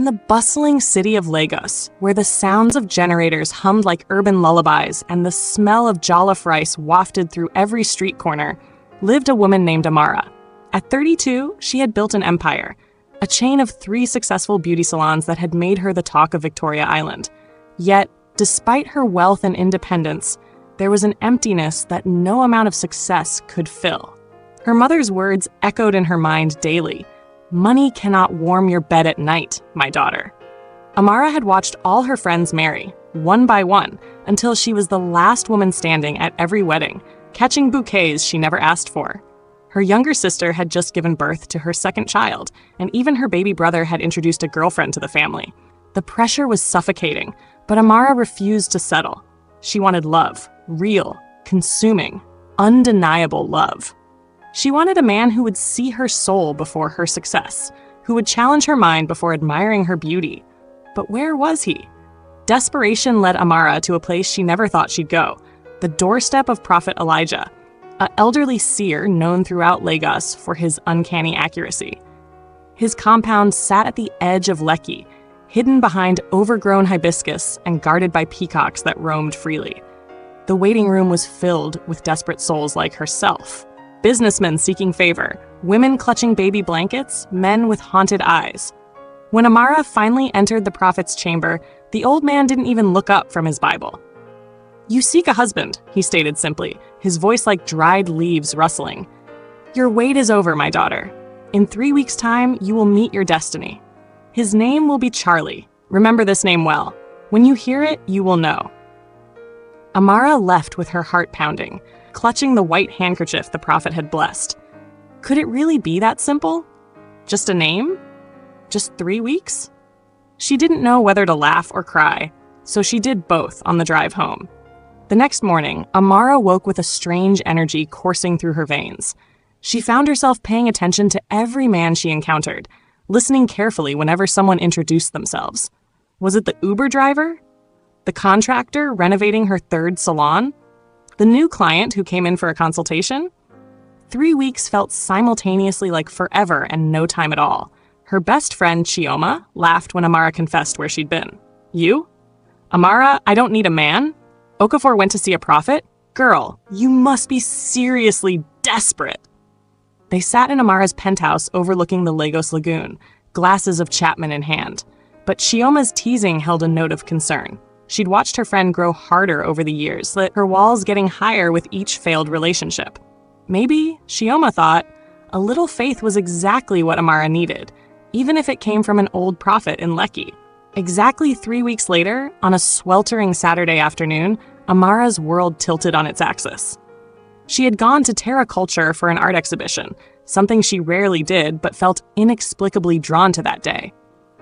In the bustling city of Lagos, where the sounds of generators hummed like urban lullabies and the smell of jollof rice wafted through every street corner, lived a woman named Amara. At 32, she had built an empire, a chain of 3 successful beauty salons that had made her the talk of Victoria Island. Yet, despite her wealth and independence, there was an emptiness that no amount of success could fill. Her mother's words echoed in her mind daily. "Money cannot warm your bed at night, my daughter." Amara had watched all her friends marry, one by one, until she was the last woman standing at every wedding, catching bouquets she never asked for. Her younger sister had just given birth to her second child, and even her baby brother had introduced a girlfriend to the family. The pressure was suffocating, but Amara refused to settle. She wanted love, real, consuming, undeniable love. She wanted a man who would see her soul before her success, who would challenge her mind before admiring her beauty. But where was he? Desperation led Amara to a place she never thought she'd go, the doorstep of Prophet Elijah, an elderly seer known throughout Lagos for his uncanny accuracy. His compound sat at the edge of Lekki, hidden behind overgrown hibiscus and guarded by peacocks that roamed freely. The waiting room was filled with desperate souls like herself. Businessmen seeking favor, women clutching baby blankets, men with haunted eyes. When Amara finally entered the prophet's chamber, the old man didn't even look up from his Bible. "You seek a husband," he stated simply, his voice like dried leaves rustling. "Your wait is over, my daughter. In 3 weeks' time, you will meet your destiny. His name will be Charlie. Remember this name well. When you hear it, you will know." Amara left with her heart pounding, clutching the white handkerchief the prophet had blessed. Could it really be that simple? Just a name? Just 3 weeks? She didn't know whether to laugh or cry, so she did both on the drive home. The next morning, Amara woke with a strange energy coursing through her veins. She found herself paying attention to every man she encountered, listening carefully whenever someone introduced themselves. Was it the Uber driver? The contractor renovating her 3rd salon? The new client who came in for a consultation? 3 weeks felt simultaneously like forever and no time at all. Her best friend, Chioma, laughed when Amara confessed where she'd been. "You? Amara, I don't need a man? Okafor went to see a prophet? Girl, you must be seriously desperate." They sat in Amara's penthouse overlooking the Lagos Lagoon, glasses of Chapman in hand. But Chioma's teasing held a note of concern. She'd watched her friend grow harder over the years, her walls getting higher with each failed relationship. Maybe, Chioma thought, a little faith was exactly what Amara needed, even if it came from an old prophet in Lekki. Exactly 3 weeks later, on a sweltering Saturday afternoon, Amara's world tilted on its axis. She had gone to Terra Culture for an art exhibition, something she rarely did but felt inexplicably drawn to that day.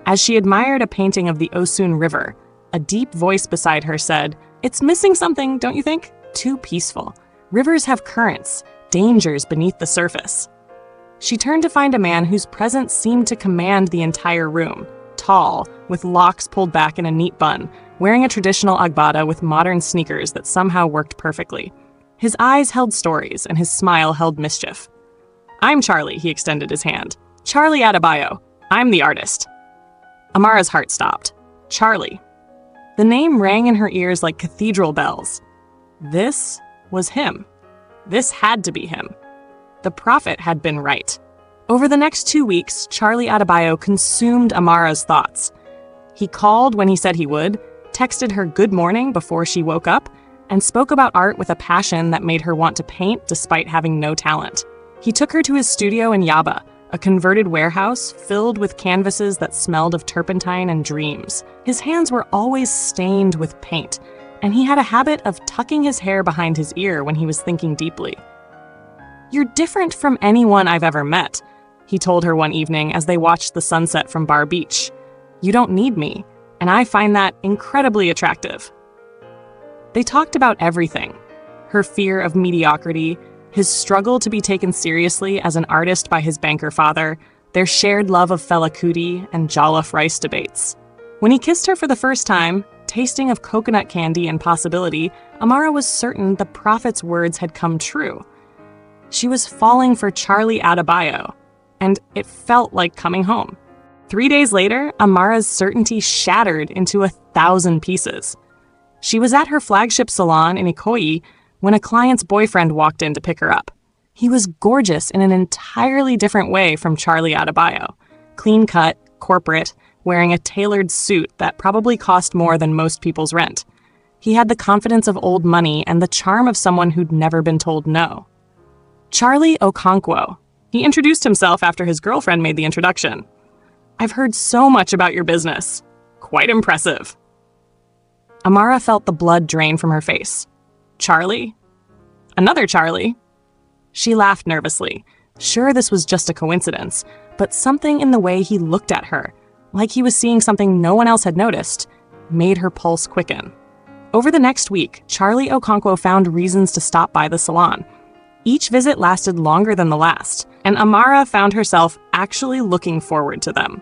As she admired a painting of the Osun River, a deep voice beside her said, "It's missing something, don't you think? Too peaceful. Rivers have currents, dangers beneath the surface." She turned to find a man whose presence seemed to command the entire room. Tall, with locks pulled back in a neat bun, wearing a traditional agbada with modern sneakers that somehow worked perfectly. His eyes held stories, and his smile held mischief. "I'm Charlie," he extended his hand. "Charlie Adebayo. I'm the artist." Amara's heart stopped. Charlie. The name rang in her ears like cathedral bells. This was him. This had to be him. The prophet had been right. Over the next 2 weeks, Charlie Adebayo consumed Amara's thoughts. He called when he said he would, texted her good morning before she woke up, and spoke about art with a passion that made her want to paint despite having no talent. He took her to his studio in Yaba, a converted warehouse filled with canvases that smelled of turpentine and dreams. His hands were always stained with paint, and he had a habit of tucking his hair behind his ear when he was thinking deeply. "You're different from anyone I've ever met," he told her one evening as they watched the sunset from Bar Beach. "You don't need me, and I find that incredibly attractive." They talked about everything: her fear of mediocrity, his struggle to be taken seriously as an artist by his banker father, their shared love of Fela Kuti and jollof rice debates. When he kissed her for the first time, tasting of coconut candy and possibility, Amara was certain the prophet's words had come true. She was falling for Charlie Adebayo, and it felt like coming home. 3 days later, Amara's certainty shattered into 1,000 pieces. She was at her flagship salon in Ikoyi when a client's boyfriend walked in to pick her up. He was gorgeous in an entirely different way from Charlie Adebayo. Clean-cut, corporate, wearing a tailored suit that probably cost more than most people's rent. He had the confidence of old money and the charm of someone who'd never been told no. Charlie Okonkwo. He introduced himself after his girlfriend made the introduction. "I've heard so much about your business. Quite impressive." Amara felt the blood drain from her face. "Charlie? Another Charlie?" She laughed nervously, sure this was just a coincidence, but something in the way he looked at her, like he was seeing something no one else had noticed, made her pulse quicken. Over the next week, Charlie Okonkwo found reasons to stop by the salon. Each visit lasted longer than the last, and Amara found herself actually looking forward to them.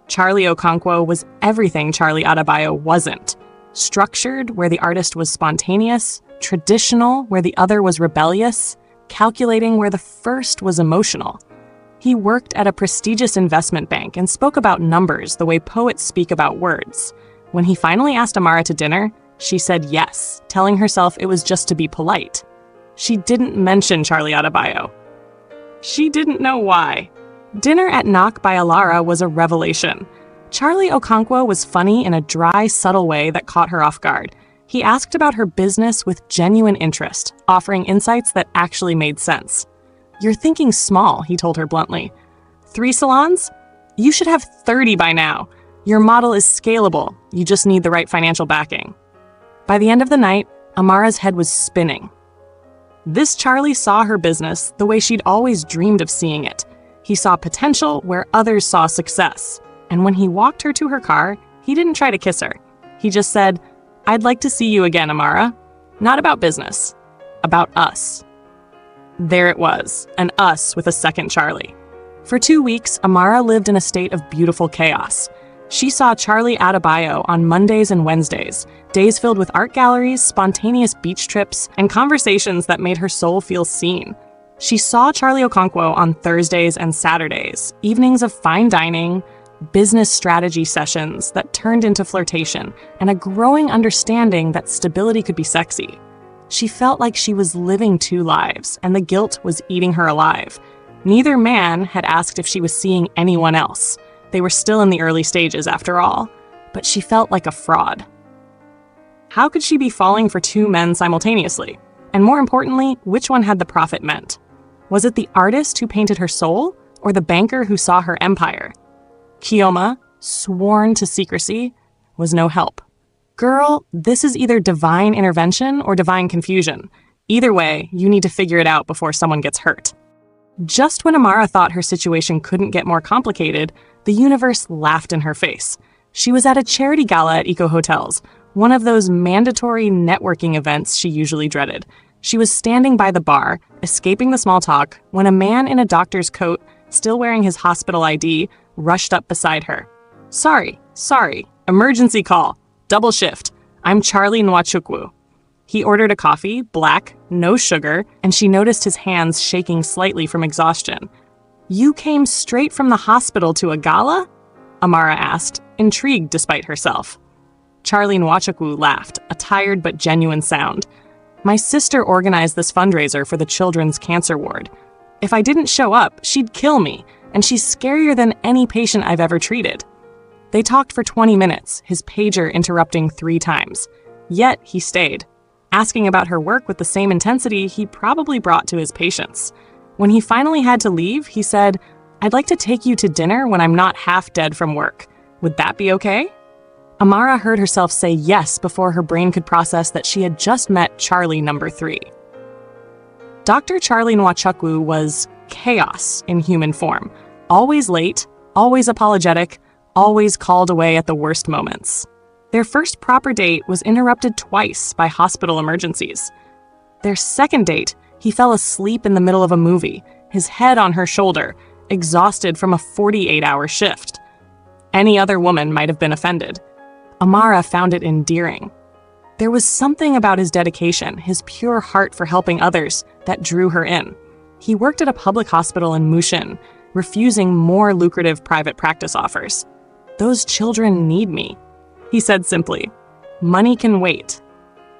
Charlie Okonkwo was everything Charlie Adebayo wasn't. Structured, where the artist was spontaneous, traditional, where the other was rebellious, calculating, where the first was emotional. He worked at a prestigious investment bank and spoke about numbers the way poets speak about words. When he finally asked Amara to dinner, she said yes, telling herself it was just to be polite. She didn't mention Charlie Adebayo. She didn't know why. Dinner at Knock by Alara was a revelation. Charlie Okonkwo was funny in a dry, subtle way that caught her off guard. He asked about her business with genuine interest, offering insights that actually made sense. "You're thinking small," he told her bluntly. "3 salons? You should have 30 by now. Your model is scalable. You just need the right financial backing." By the end of the night, Amara's head was spinning. This Charlie saw her business the way she'd always dreamed of seeing it. He saw potential where others saw success. And when he walked her to her car, he didn't try to kiss her. He just said, "I'd like to see you again, Amara. Not about business. About us." There it was, an us with a second Charlie. For 2 weeks, Amara lived in a state of beautiful chaos. She saw Charlie Adebayo on Mondays and Wednesdays, days filled with art galleries, spontaneous beach trips, and conversations that made her soul feel seen. She saw Charlie Okonkwo on Thursdays and Saturdays, evenings of fine dining, business strategy sessions that turned into flirtation, and a growing understanding that stability could be sexy. She felt like she was living 2 lives, and the guilt was eating her alive. Neither man had asked if she was seeing anyone else. They were still in the early stages, after all, but she felt like a fraud. How could she be falling for 2 men simultaneously? And more importantly, which one had the profit meant? Was it the artist who painted her soul, or the banker who saw her empire? Kioma, sworn to secrecy, was no help. Girl, this is either divine intervention or divine confusion. Either way, you need to figure it out before someone gets hurt. Just when Amara thought her situation couldn't get more complicated, the universe laughed in her face. She was at a charity gala at Eco Hotels, one of those mandatory networking events she usually dreaded. She was standing by the bar, escaping the small talk, when a man in a doctor's coat, still wearing his hospital ID, rushed up beside her. Sorry, emergency call, double shift. I'm Charlie Nwachukwu." He ordered a coffee, black, no sugar, and she noticed his hands shaking slightly from exhaustion. "You came straight from the hospital to a gala?" Amara asked, intrigued despite herself. Charlie Nwachukwu laughed, a tired but genuine sound. "My sister organized this fundraiser for the children's cancer ward. If I didn't show up, she'd kill me, and she's scarier than any patient I've ever treated." They talked for 20 minutes, his pager interrupting 3 times. Yet he stayed, asking about her work with the same intensity he probably brought to his patients. When he finally had to leave, he said, "I'd like to take you to dinner when I'm not half dead from work. Would that be okay?" Amara heard herself say yes before her brain could process that she had just met Charlie number 3. Dr. Charlie Nwachukwu was chaos in human form. Always late, always apologetic, always called away at the worst moments. Their first proper date was interrupted twice by hospital emergencies. Their second date, he fell asleep in the middle of a movie, his head on her shoulder, exhausted from a 48-hour shift. Any other woman might have been offended. Amara found it endearing. There was something about his dedication, his pure heart for helping others, that drew her in. He worked at a public hospital in Mushin, refusing more lucrative private practice offers. "Those children need me," he said simply. "Money can wait."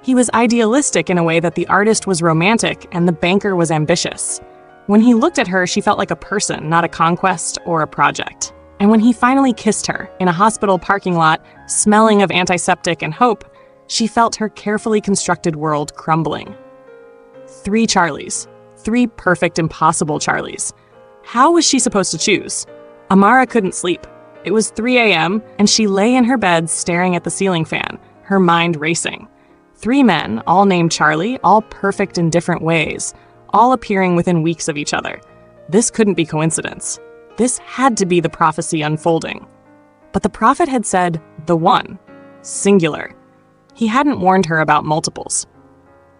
He was idealistic in a way that the artist was romantic and the banker was ambitious. When he looked at her, she felt like a person, not a conquest or a project. And when he finally kissed her in a hospital parking lot, smelling of antiseptic and hope, she felt her carefully constructed world crumbling. 3 Charlies. 3 perfect, impossible Charlies. How was she supposed to choose? Amara couldn't sleep. It was 3 a.m., and she lay in her bed staring at the ceiling fan, her mind racing. 3 men, all named Charlie, all perfect in different ways, all appearing within weeks of each other. This couldn't be coincidence. This had to be the prophecy unfolding. But the prophet had said, the one, singular. He hadn't warned her about multiples.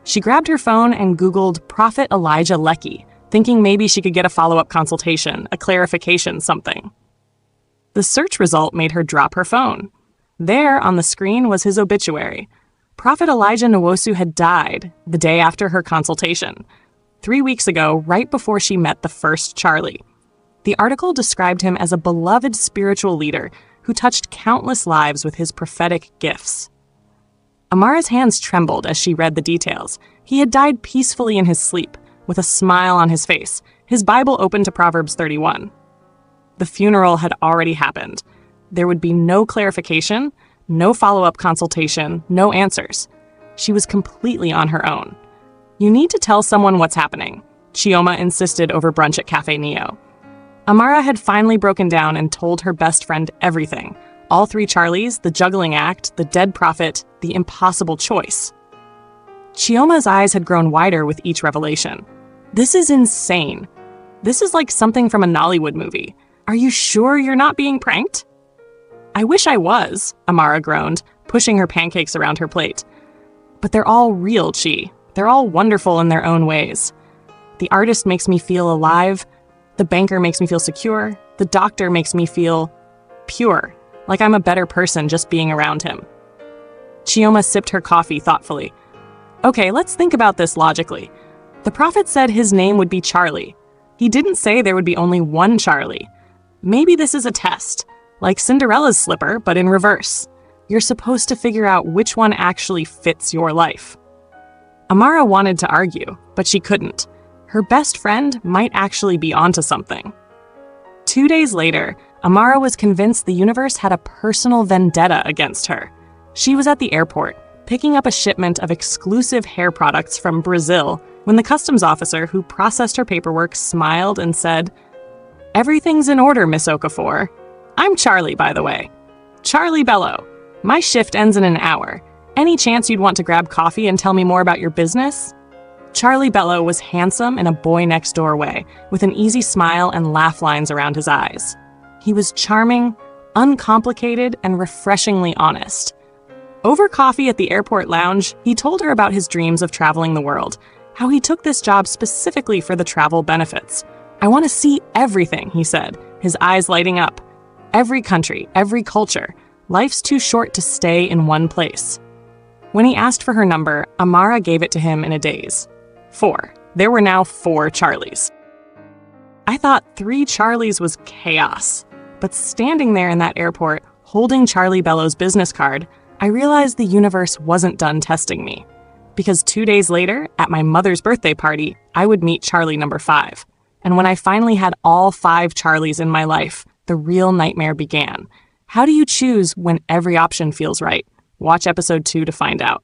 She grabbed her phone and Googled Prophet Elijah Lecky, thinking maybe she could get a follow-up consultation, a clarification, something. The search result made her drop her phone. There, on the screen, was his obituary. Prophet Elijah Nwosu had died the day after her consultation, 3 weeks ago, right before she met the first Charlie. The article described him as a beloved spiritual leader who touched countless lives with his prophetic gifts. Amara's hands trembled as she read the details. He had died peacefully in his sleep, with a smile on his face, his Bible open to Proverbs 31. The funeral had already happened. There would be no clarification, no follow-up consultation, no answers. She was completely on her own. "You need to tell someone what's happening," Chioma insisted over brunch at Cafe Neo. Amara had finally broken down and told her best friend everything. All 3 Charlies, the juggling act, the dead prophet, the impossible choice. Chioma's eyes had grown wider with each revelation. "This is insane. This is like something from a Nollywood movie. Are you sure you're not being pranked?" "I wish I was," Amara groaned, pushing her pancakes around her plate. "But they're all real, Chi. They're all wonderful in their own ways. The artist makes me feel alive. The banker makes me feel secure. The doctor makes me feel pure, like I'm a better person just being around him." Chioma sipped her coffee thoughtfully. "Okay, let's think about this logically. The prophet said his name would be Charlie. He didn't say there would be only one Charlie. Maybe this is a test, like Cinderella's slipper, but in reverse. You're supposed to figure out which one actually fits your life." Amara wanted to argue, but she couldn't. Her best friend might actually be onto something. 2 days later, Amara was convinced the universe had a personal vendetta against her. She was at the airport, picking up a shipment of exclusive hair products from Brazil, when the customs officer who processed her paperwork smiled and said, "Everything's in order, Miss Okafor. I'm Charlie, by the way. Charlie Bello. My shift ends in an hour. Any chance you'd want to grab coffee and tell me more about your business?" Charlie Bello was handsome in a boy-next-door way, with an easy smile and laugh lines around his eyes. He was charming, uncomplicated, and refreshingly honest. Over coffee at the airport lounge, he told her about his dreams of traveling the world, how he took this job specifically for the travel benefits. "I want to see everything," he said, his eyes lighting up. "Every country, every culture. Life's too short to stay in one place." When he asked for her number, Amara gave it to him in a daze. 4. There were now 4 Charlies. I thought 3 Charlies was chaos. But standing there in that airport, holding Charlie Bello's business card, I realized the universe wasn't done testing me. Because 2 days later, at my mother's birthday party, I would meet Charlie number 5. And when I finally had all 5 Charlies in my life, the real nightmare began. How do you choose when every option feels right? Watch episode 2 to find out.